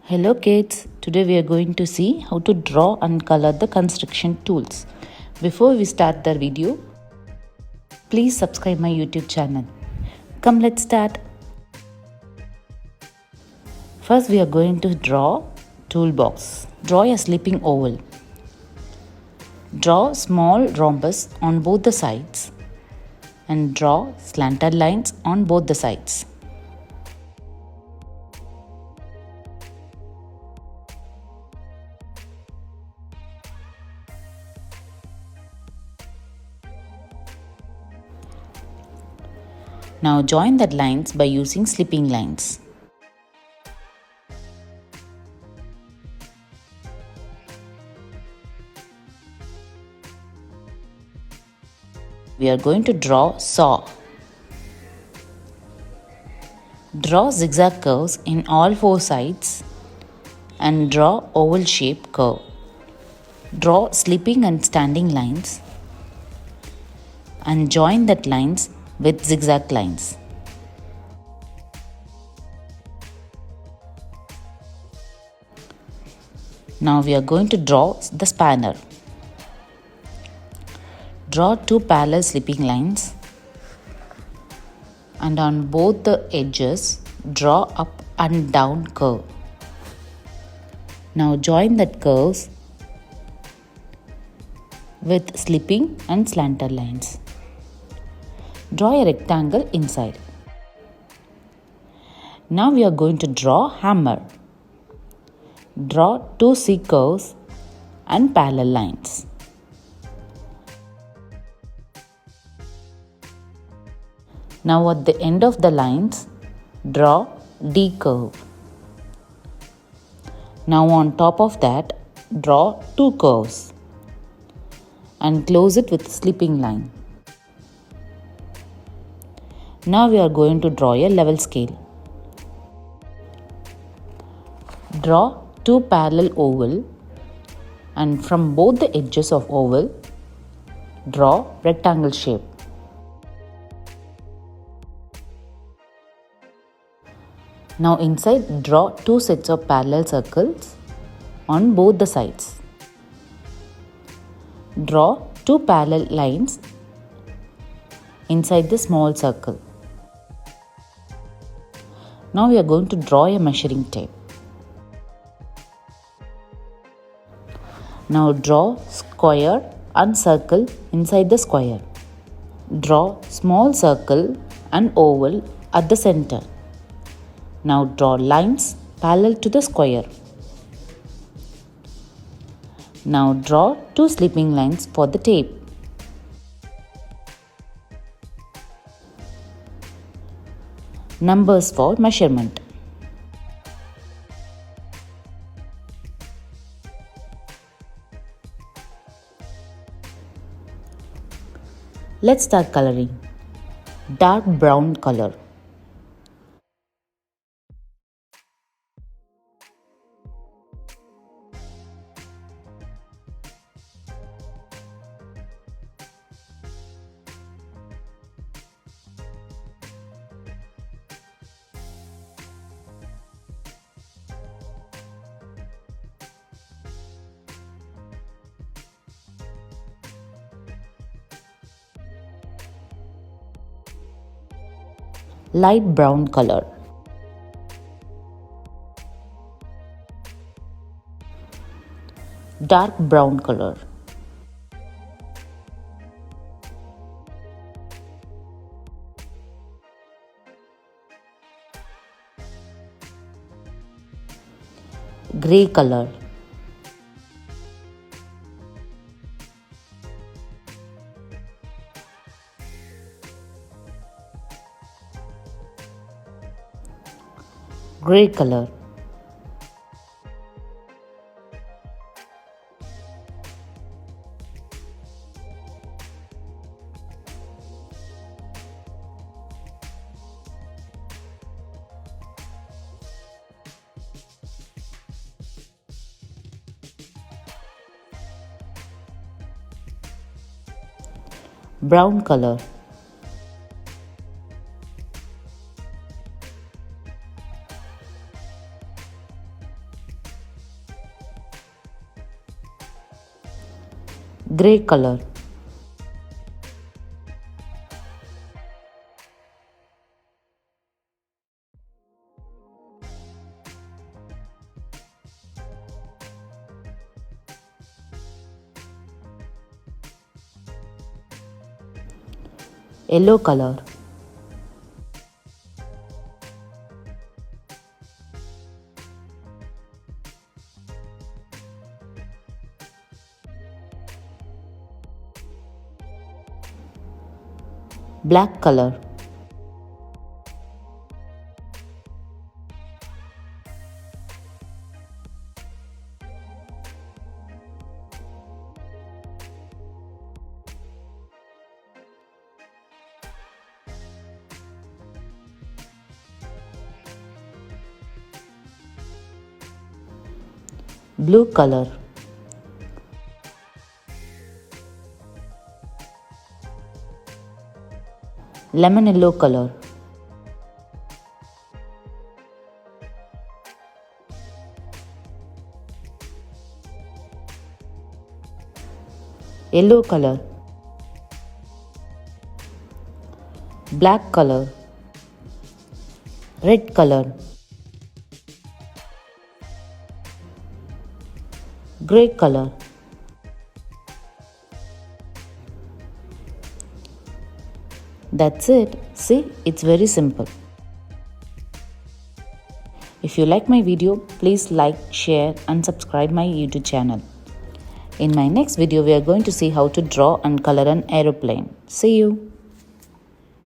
Hello kids, today we are going to see how to draw and color the construction tools. Before we start the video, please subscribe my YouTube channel. Come, let's start. First we are going to draw toolbox. Draw a sleeping oval. Draw small rhombus on both the sides and draw slanted lines on both the sides. Now join the lines by using slipping lines. We are going to draw saw. Draw zigzag curves in all four sides and draw oval shape curve. Draw slipping and standing lines and join that lines with zigzag lines. Now we are going to draw the spanner. Draw two parallel slipping lines and on both the edges draw up and down curve. Now join that curves with slipping and slanted lines. Draw a rectangle inside. Now we are going to draw hammer. Draw two C curves and parallel lines. Now at the end of the lines, draw D curve. Now on top of that, draw two curves and close it with slipping line. Now we are going to draw a level scale. Draw two parallel oval and from both the edges of oval, draw rectangle shape. Now inside, draw two sets of parallel circles on both the sides. Draw two parallel lines inside the small circle. Now we are going to draw a measuring tape. Now draw square and circle inside the square. Draw small circle and oval at the center. Now draw lines parallel to the square. Now draw two slipping lines for the tape. Numbers for measurement. Let's start coloring. Dark brown color. Light brown color. Dark brown color. Grey color. Grey color. Brown color. Grey color. Yellow color. Black color. Blue color. Lemon yellow color. Yellow color. Black color. Red color. Grey color. That's it. See, it's very simple. If you like my video, please like, share and subscribe my YouTube channel. In my next video, we are going to see how to draw and color an aeroplane. See you.